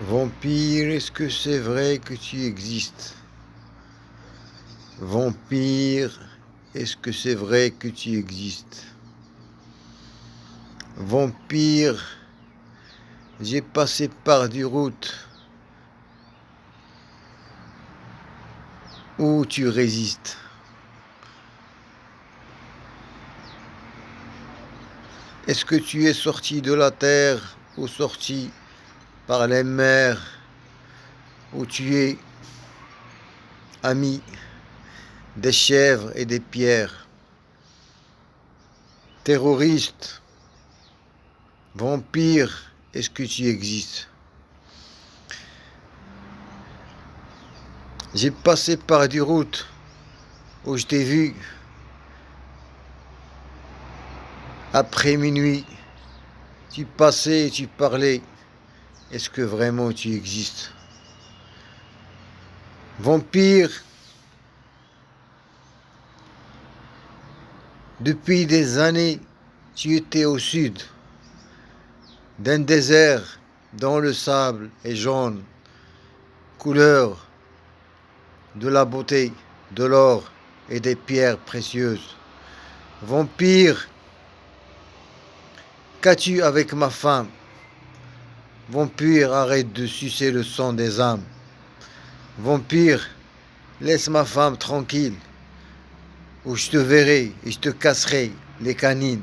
Vampire, est-ce que c'est vrai que tu existes? Vampire, est-ce que c'est vrai que tu existes? Vampire, j'ai passé par des routes où tu résistes. Est-ce que tu es sorti de la terre ou sorti par les mers où tu es ami des chèvres et des pierres? Terroriste, vampire, est-ce que tu existes? J'ai passé par des routes où je t'ai vu après minuit. Tu passais et tu parlais. Est-ce que vraiment tu existes? Vampire, depuis des années, tu étais au sud d'un désert dont le sable est jaune, couleur de la beauté, de l'or et des pierres précieuses. Vampire, qu'as-tu avec ma femme? Vampire, arrête de sucer le sang des âmes. Vampire, laisse ma femme tranquille, ou je te verrai et je te casserai les canines.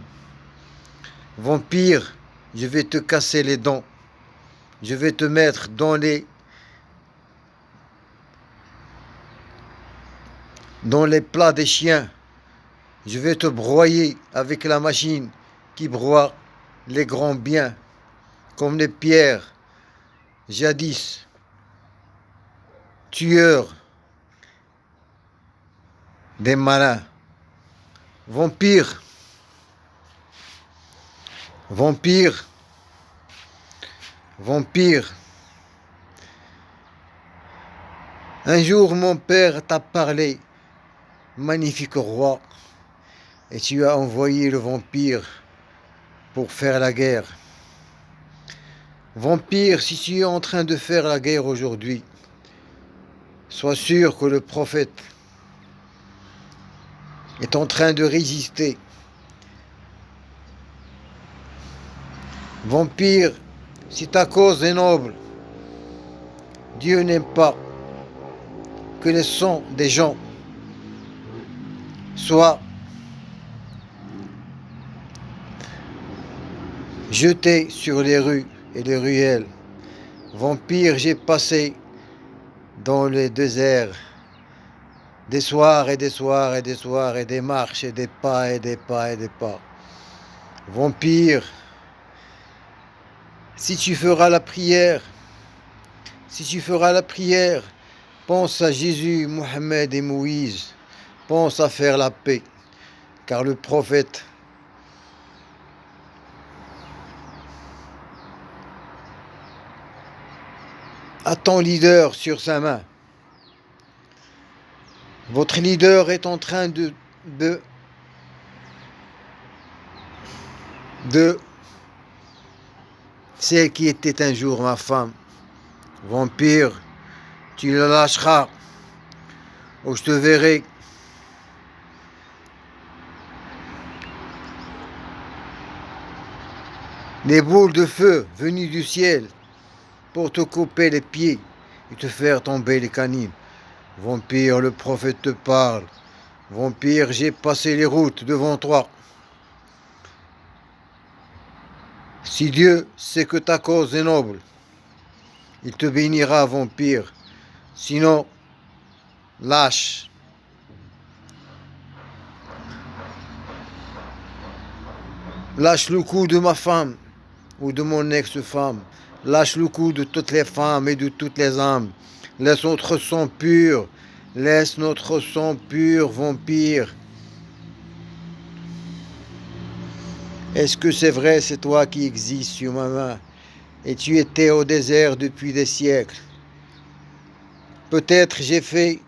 Vampire, je vais te casser les dents. Je vais te mettre dans les plats des chiens. Je vais te broyer avec la machine qui broie les grands biens, comme les pierres, jadis, tueurs des malins. Vampire, vampire, vampire. Un jour mon père t'a parlé, magnifique roi, et tu as envoyé le vampire pour faire la guerre. Vampire, si tu es en train de faire la guerre aujourd'hui, sois sûr que le prophète est en train de résister. Vampire, si ta cause est noble, Dieu n'aime pas que le sang des gens soit jeté sur les rues et les ruelles. Vampire, j'ai passé dans le désert des soirs et des soirs et des soirs et des marches et des pas et des pas et des pas. Vampire, si tu feras la prière, si tu feras la prière, pense à Jésus, Mohammed et Moïse. Pense à faire la paix, car le prophète a ton leader sur sa main. Votre leader est en train de celle qui était un jour ma femme. Vampire, tu le lâcheras, ou je te verrai. Les boules de feu venues du ciel pour te couper les pieds et te faire tomber les canines. Vampire, le prophète te parle. Vampire, j'ai passé les routes devant toi. Si Dieu sait que ta cause est noble, il te bénira, vampire. Sinon, lâche. Lâche le cou de ma femme ou de mon ex-femme. Lâche le cou de toutes les femmes et de toutes les âmes. Laisse notre sang pur. Laisse notre sang pur, vampire. Est-ce que c'est vrai, c'est toi qui existes sur ma main? Et tu étais au désert depuis des siècles. Peut-être j'ai fait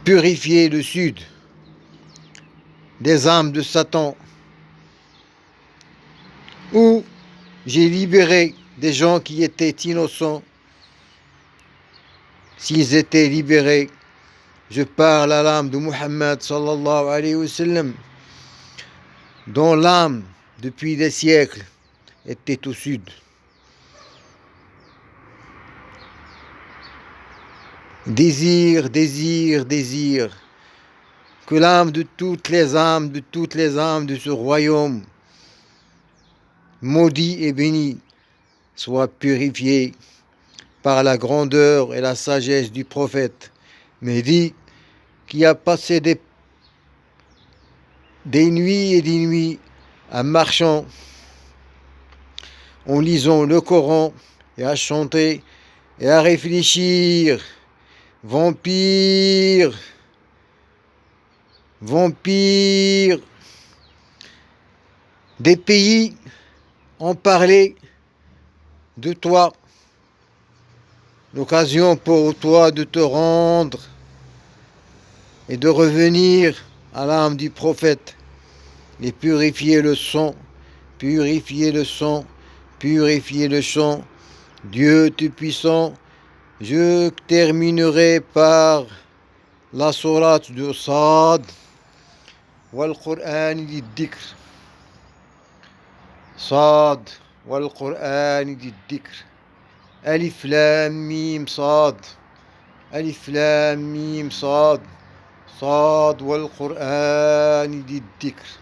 purifier le sud des âmes de Satan. Ou j'ai libéré des gens qui étaient innocents, s'ils étaient libérés. Je parle à l'âme de Muhammad sallallahu alayhi wa sallam, dont l'âme, depuis des siècles, était au sud. Désir, désir, désir, que l'âme de toutes les âmes de ce royaume, maudit et béni, soit purifiée par la grandeur et la sagesse du prophète Mehdi, qui a passé des nuits et des nuits en marchant, en lisant le Coran et à chanter et à réfléchir. Vampire, vampire, des pays ont parlé de toi. L'occasion pour toi de te rendre et de revenir à l'âme du prophète et purifier le sang, purifier le sang, purifier le sang. Dieu Tout-Puissant, je terminerai par la sourate de Sad wal Qur'an d'Dikr. Sad wal Qur'an d'Dikr. Alif Lam Mim Sad. Alif Lam Mim Sad. Sad wal Qur'an d'Dikr.